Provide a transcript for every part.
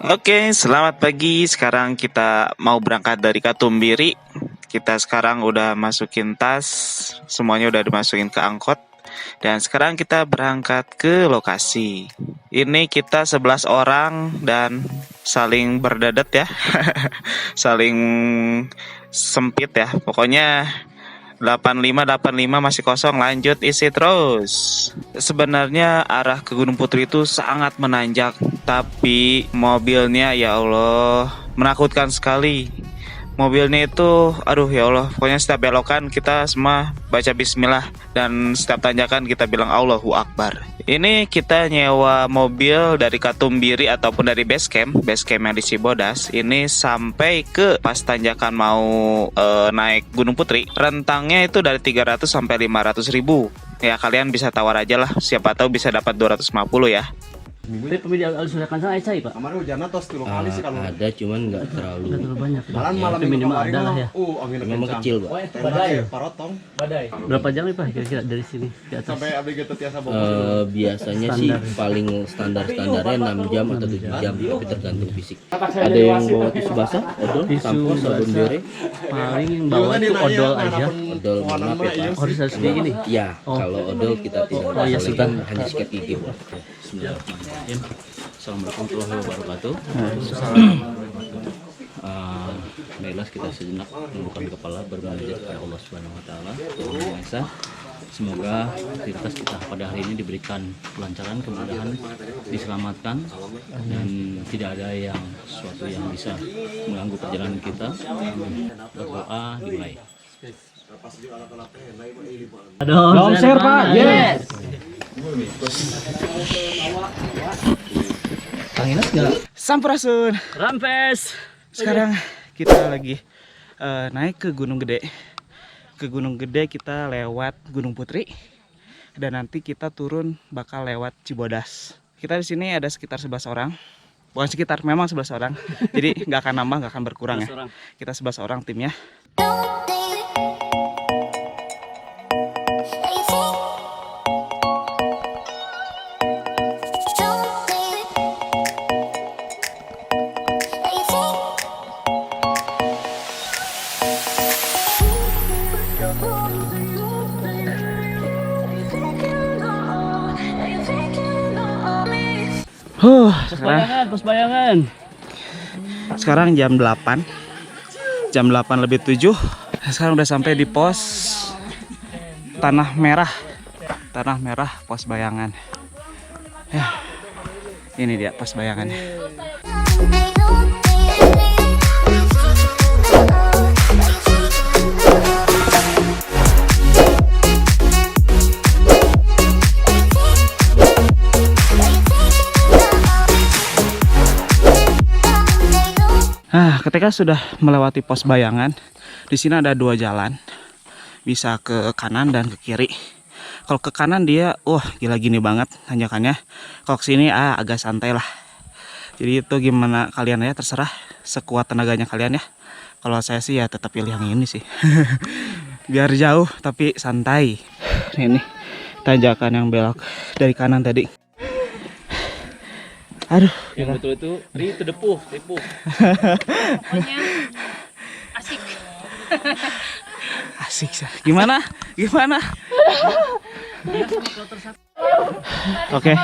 Oke, selamat pagi. Sekarang kita mau berangkat dari Katumbiri. Kita sekarang udah masukin tas, semuanya udah dimasukin ke angkot. Dan sekarang kita berangkat ke lokasi. Ini kita 11 orang dan saling berdadat ya. Saling sempit ya. Pokoknya 85 masih kosong, lanjut isi terus. Sebenarnya arah ke Gunung Putri itu sangat menanjak, tapi mobilnya ya Allah menakutkan sekali. Mobilnya itu, aduh ya Allah, pokoknya setiap belokan kita semua baca bismillah dan setiap tanjakan kita bilang Allahu Akbar. Ini kita nyewa mobil dari Katumbiri ataupun dari base camp yang di Cibodas. Ini sampai ke pas tanjakan mau naik Gunung Putri. Rentangnya itu dari 300 sampai 500 ribu. Ya kalian bisa tawar aja lah, siapa tahu bisa dapat 250 ya. Tapi pemilih sudah kan saya Pak. Kemarin hujannya tos 3 kali sih kalau ada, cuman nggak terlalu banyak. malam minimal ada lah ya. angin memang kencang. kecil, Pak. Badai parotong. Berapa jam nih Pak kira-kira dari sini ke atas? Sampai abdi gitu tiasa bawa. Biasanya sih paling standarnya 6 jam atau 7 jam, tapi tergantung fisik. Ada yang bawa tisu basah, odol, sampo, sabun bere. Paling yang bawa itu odol aja. Odol, maaf ya Pak. Harus kayak gini. Ya, kalau odol kita tidak boleh, hanya sikat gigi, Pak. Bismillahirrahmanirrahim. Assalamualaikum warahmatullahi wabarakatuh. Baiklah, kita sejenak menundukkan kepala bermunajat kepada Allah Subhanahu Wa Taala Tuhan Yang Maha Esa. Semoga aktivitas kita pada hari ini diberikan kelancaran, kemudahan, diselamatkan dan tidak ada yang sesuatu yang bisa mengganggu perjalanan kita. Berdoa dimulai. Aduh, share Pak. Yes. Tanginas enggak? Sampurasun. Rampes. Sekarang kita lagi naik ke Gunung Gede. Ke Gunung Gede kita lewat Gunung Putri dan nanti kita turun bakal lewat Cibodas. Kita di sini ada sekitar 11 orang. Bukan sekitar, memang 11 orang. Jadi nggak akan nambah, nggak akan berkurang ya. Kita 11 orang timnya. Bayangan. Sekarang jam 8. Jam 8 lebih 7. Sekarang udah sampai di pos Tanah Merah. Tanah Merah, pos Bayangan. Ya. Ini dia pos Bayangannya. Nah, ketika sudah melewati pos Bayangan, di sini ada 2 jalan, bisa ke kanan dan ke kiri. Kalau ke kanan dia, gila gini banget tanjakannya. Kalau ke sini agak santai lah. Jadi itu gimana kalian ya, terserah sekuat tenaganya kalian ya. Kalau saya sih ya tetap pilih yang ini sih. Biar jauh tapi santai. Ini tanjakan yang belok dari kanan tadi. Aduh, Yang betul itu tipu. Pokoknya asik. asik sih. Gimana? Oke.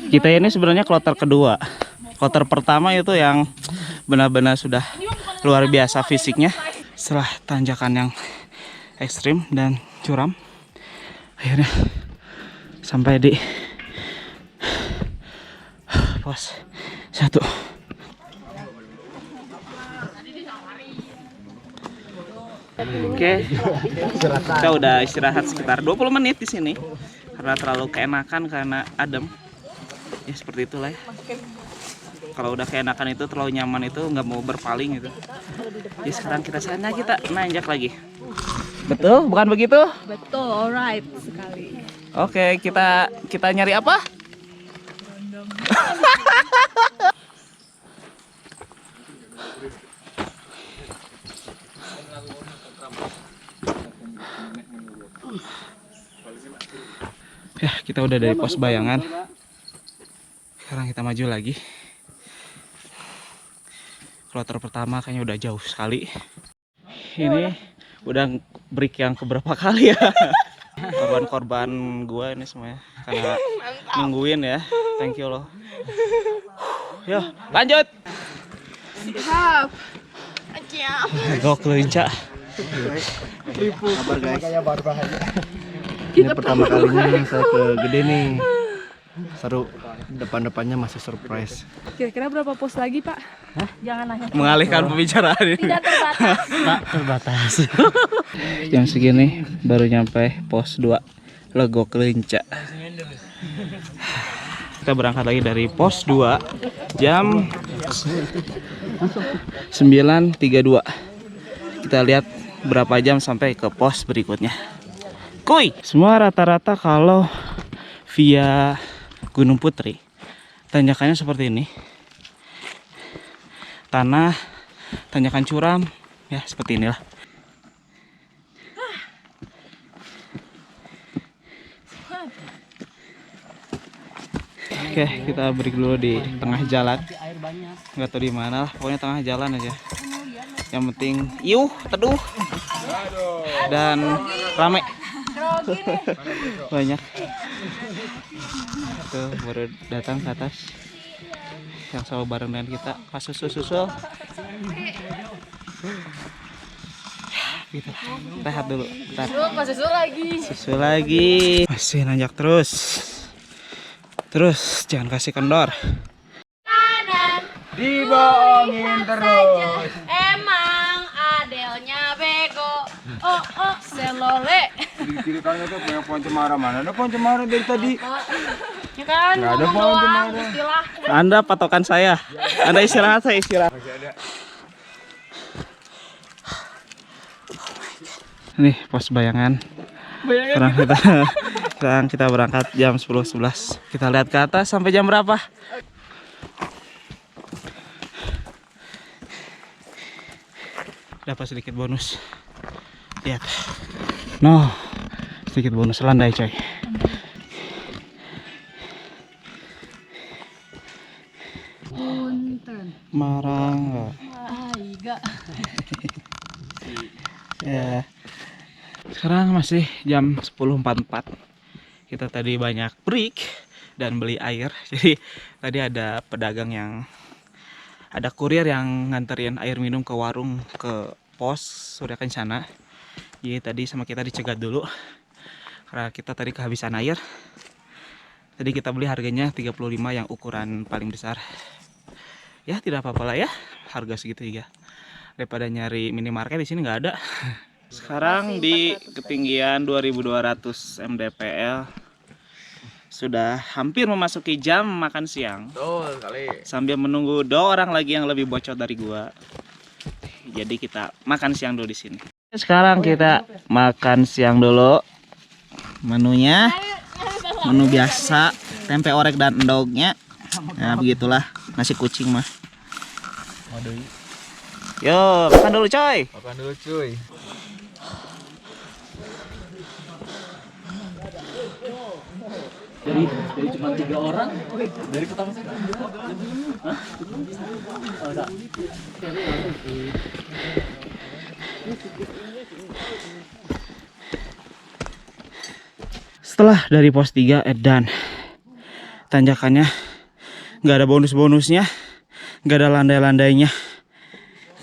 Kita ini sebenarnya kloter kedua. Kloter pertama itu yang benar-benar sudah luar biasa fisiknya. Setelah tanjakan yang ekstrim dan curam, akhirnya sampai di pos 1. Oke, kita udah istirahat sekitar 20 menit di sini karena terlalu keenakan, karena adem. Ya seperti itulah ya. Kalau udah keenakan itu, terlalu nyaman itu, nggak mau berpaling gitu. Jadi sekarang kita nanjak lagi. Betul, bukan begitu? Betul, alright sekali. Oke, kita nyari apa? Ya, kita udah dari pos Bayangan. Sekarang kita maju lagi. Kloter pertama kayaknya udah jauh sekali. Ini udah break yang keberapa kali ya. Korban-korban gua ini semuanya karena nungguin ya. Thank you loh. Yo, lanjut. Siap. Go kelinca. Kabar guys. Ini pertama kalinya saya ke Gede nih. Seru. Depan-depannya masih surprise. Kira-kira berapa pos lagi, Pak? Hah? Jangan nanya. Mengalihkan pembicaraan ini. Tidak terbatas. Tak terbatas. Jam segini baru nyampe pos 2 Lego Kelinca. Kita berangkat lagi dari pos 2 jam 9.32. Kita lihat berapa jam sampai ke pos berikutnya. Kuy, semua rata-rata kalau via Gunung Putri tanjakannya seperti ini. Tanah, tanjakan curam, ya seperti inilah. Oke, kita break dulu di tengah jalan. Nggak tahu di mana lah, pokoknya tengah jalan aja. Yang penting, teduh dan rame. Banyak. Tuh baru datang ke atas. Yang selalu bareng dengan kita, pas susul. Gitu. Rehat dulu. Bentar. Susul lagi. Masih nanjak terus. Terus jangan kasih kendor. Dibohongin terus. Emang Adelnya bego. Oh, selole. Ceritanya tuh punya pohon cemara, mana ada pohon cemara dari tadi? Ya kan, Nggak ada ngomong pohon doang, cemara. istilah. Anda patokan saya. Anda istirahat, saya istirahat. Nih pos bayangan. Sekarang kita berangkat jam 10.11. Kita lihat ke atas sampai jam berapa. Dapat sedikit bonus. Lihat. No, sedikit bonus landai coy. Punten. Marang. Aiga. Ya. Sekarang masih jam 10.44. Kita tadi banyak break dan beli air. Jadi tadi ada pedagang ada kurir yang nganterin air minum ke warung ke pos Surya Kencana. Jadi tadi sama kita dicegat dulu karena kita tadi kehabisan air. Tadi kita beli harganya 35 yang ukuran paling besar. Ya tidak apa-apa lah ya, harga segitu juga. Daripada nyari minimarket di sini nggak ada. Sekarang di ketinggian 2200 mdpl sudah hampir memasuki jam makan siang. Betul kali. Sambil menunggu 2 orang lagi yang lebih bocor dari gua. Jadi kita makan siang dulu di sini. Sekarang kita makan siang dulu. Menunya menu biasa, tempe orek dan endognya. Nah, begitulah nasi kucing mah. Yo, makan dulu coy. Makan dulu cuy. Jadi cuma 3 orang. Dari pertama saya. Hah? Oh, enggak. Setelah dari pos 3 edan. Tanjakannya nggak ada bonus-bonusnya, nggak ada landai-landainya.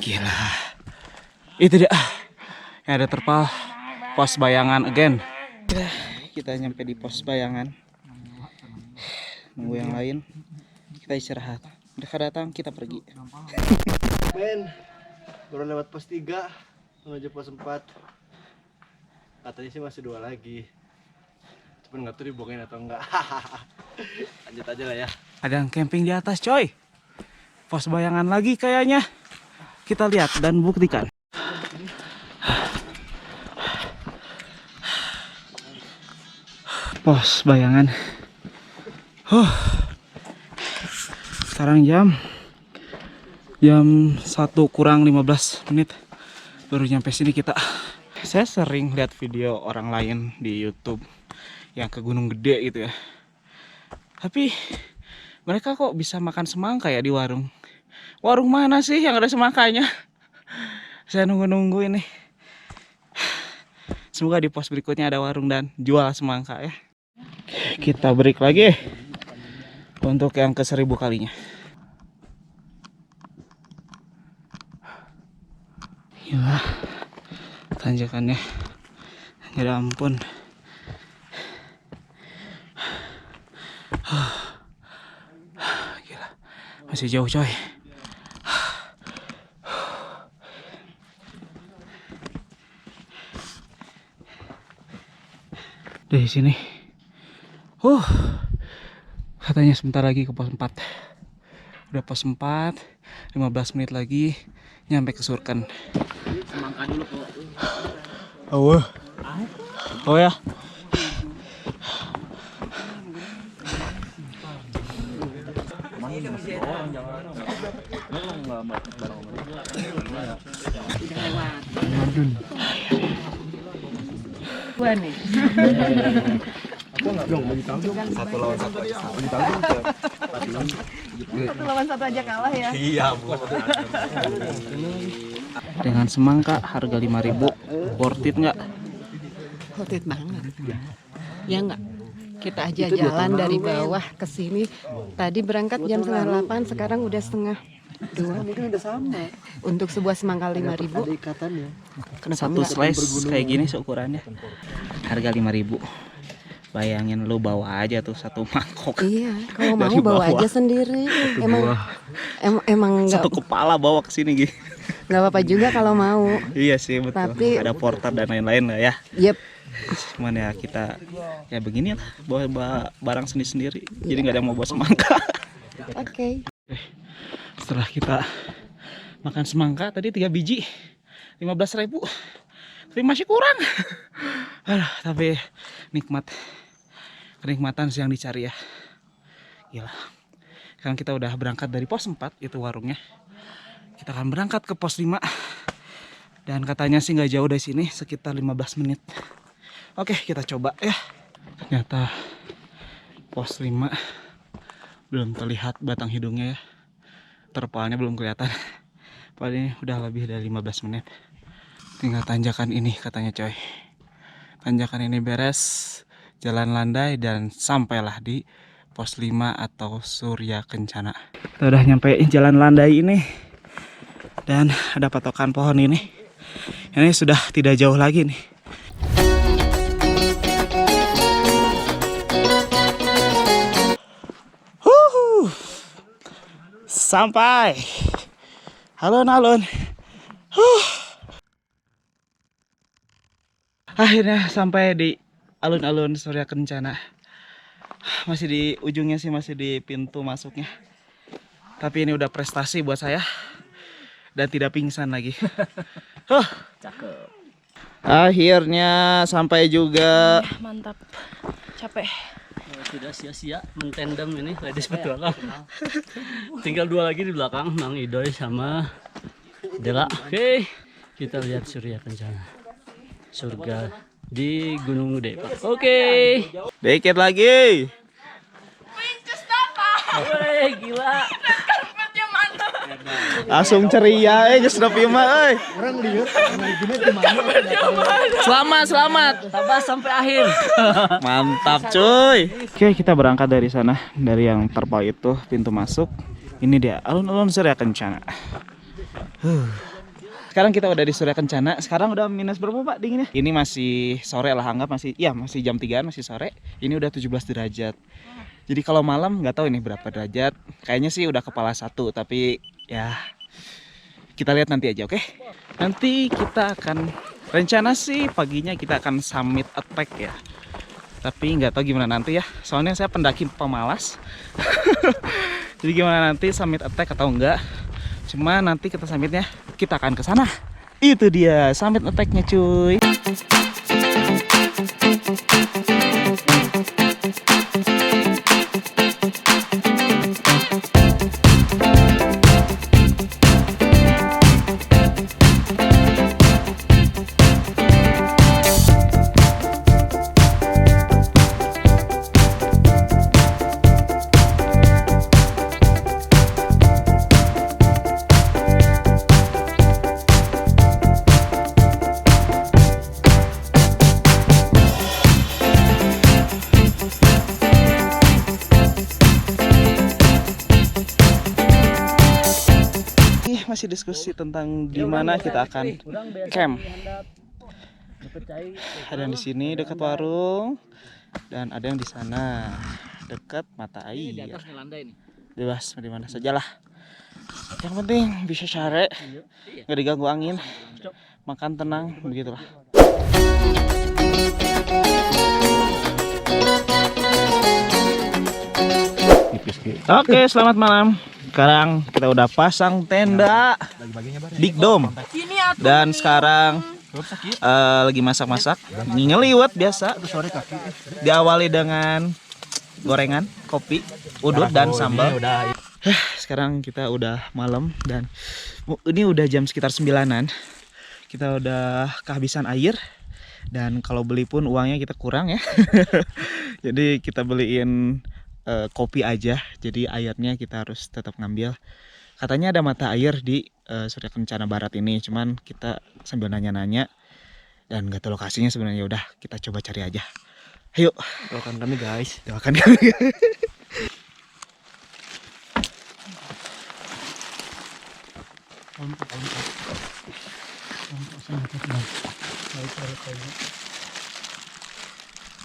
Gila. Itu dia. Yang ada terpal pos bayangan again. Kita nyampe di pos bayangan. Nunggu yang lain. Kita istirahat. Udah datang, kita pergi. Men, baru lewat pos 3 menuju pos 4. Katanya sih masih 2 lagi. Cuman nggak tahu dibohongin atau enggak. Lanjut aja lah ya. Ada yang camping di atas coy. Pos bayangan lagi kayaknya. Kita lihat dan buktikan. Pos bayangan. Sekarang jam 1 kurang 15 menit baru nyampe sini kita. Saya sering lihat video orang lain di YouTube yang ke Gunung Gede gitu ya. Tapi Mereka kok bisa makan semangka ya di warung? Warung mana sih yang ada semangkanya? Saya nunggu-nunggu ini. Semoga di pos berikutnya ada warung dan jual semangka ya. Kita break lagi untuk yang ke-1000 kalinya. Gila, tanjakannya, ya ampun. Gila, masih jauh coy. Dari sini, katanya sebentar lagi ke pos 4. Udah pos 4, 15 menit lagi nyampe ke Surken. Semangka dulu kok. Oh ya. Satu lawan satu aja kalah ya. Dengan semangka harga 5.000, worth it nggak? Worth it banget. Ya enggak? Kita aja jalan dari bawah ke sini. Tadi berangkat jam 7:30, sekarang udah 1:30. Mungkin udah sama. Untuk sebuah semangka 5.000. Ada ikatannya. Satu slice kayak gini seukurannya harga 5.000. Bayangin lu bawa aja tuh satu mangkok. Iya, kalau mau Dari bawa bawah. aja sendiri. Emang Satu kepala bawa ke sini gitu. nggak apa-apa juga kalau mau. Iya sih betul. Tapi- Ada porter dan lain-lain lah ya. Yep. Cuman ya kita ya begini lah, bawa barang sendiri-sendiri. Jadi nggak ada yang mau bawa semangka. Oke. Setelah kita makan semangka tadi 3 biji 15.000, tapi masih kurang. Aduh, tapi kenikmatan sih yang dicari ya. Gila. Sekarang kita udah berangkat dari pos 4, itu warungnya. Kita akan berangkat ke pos 5. Dan katanya sih nggak jauh dari sini, sekitar 15 menit. Oke, kita coba ya. Ternyata pos 5 belum terlihat batang hidungnya ya. Terpalnya belum kelihatan. Padahal ini udah lebih dari 15 menit. Tinggal tanjakan ini katanya coy. Tanjakan ini beres, jalan landai dan sampailah di pos 5 atau Surya Kencana. Kita udah nyampe jalan landai ini. Dan ada patokan pohon ini. Ini sudah tidak jauh lagi nih. Sampai alun-alun. Akhirnya sampai di alun-alun Surya Kencana. Masih di ujungnya sih, masih di pintu masuknya. Tapi ini udah prestasi buat saya. Dan tidak pingsan lagi. Cakep. Akhirnya sampai juga. Mantap. Capek. Tidak sia-sia mentendang ini ladies petualang. Tinggal 2 lagi di belakang, Mang Idoy sama Dela. Oke, kita lihat Surya Kencana. Surga di Gunung Gede, Pak. Oke. Dikit lagi. Pincus dapat. Woi, gila. Karpetnya mana? Langsung ceria just drop Yuma. Orang lihat gini gimana? Selamat. Tabas sampai akhir. Mantap cuy. Oke, kita berangkat dari sana, dari yang terpal itu pintu masuk. Ini dia alun-alun Surya Kencana. Sekarang kita udah di Surya Kencana. Sekarang udah minus berapa Pak dinginnya? Ini masih sore lah, anggap masih jam 3-an, masih sore. Ini udah 17 derajat. Jadi kalau malam nggak tahu ini berapa derajat. Kayaknya sih udah kepala 1, tapi ya kita lihat nanti aja, oke? Nanti kita akan rencana sih paginya kita akan summit attack ya. Tapi nggak tahu gimana nanti ya. Soalnya saya pendaki pemalas. Jadi gimana nanti summit attack atau enggak? Cuma nanti kita summitnya kita akan ke sana. Itu dia summit attack-nya cuy. masih diskusi tentang di mana kita akan camp. Ada yang di sini dekat warung dan ada yang di sana dekat mata air. Bebas di mana sajalah. Yang penting bisa cari, nggak diganggu angin, makan tenang, begitulah. Oke, selamat malam. Sekarang kita udah pasang tenda Big Dome dan sekarang lagi masak-masak. Ini ngeliwat biasa. Diawali dengan gorengan, kopi, udut dan sambal. Sekarang kita udah malam dan ini udah jam sekitar 9-an. Kita udah kehabisan air dan kalau beli pun uangnya kita kurang ya. Jadi kita beliin kopi aja. Jadi airnya kita harus tetap ngambil. Katanya ada mata air di Surya Kencana Barat ini, cuman kita sambil nanya-nanya dan nggak tahu lokasinya sebenarnya. Udah kita coba cari aja. Ayo, Doakan kami guys. doakan kami.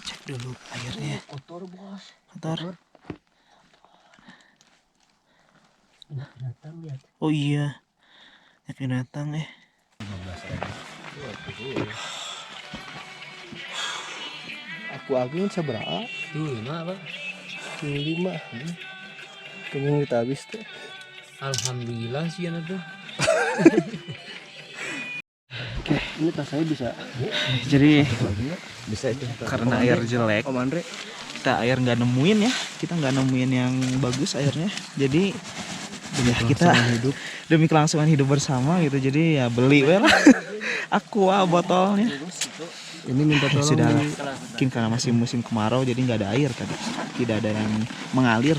Cek dulu airnya. Kotor bos. Kotor. Binatang lihat. Oh iya. Banyak binatang Aku angin seberapa? Tuh, apa? 5. Kemungkinan kita habis tuh. Alhamdulillah sih anak tuh. Oke, ini tas saya bisa. Jadi Bisa itu. karena air jelek, Om Andre. kita air nggak nemuin ya. Kita nggak nemuin yang bagus airnya. Jadi ya kita demi kelangsungan hidup bersama gitu. Jadi ya beli we lah. Aqua botolnya. Ini minta tolong. Sudah mungkin karena masih musim kemarau jadi nggak ada air tadi. Tidak ada yang mengalir.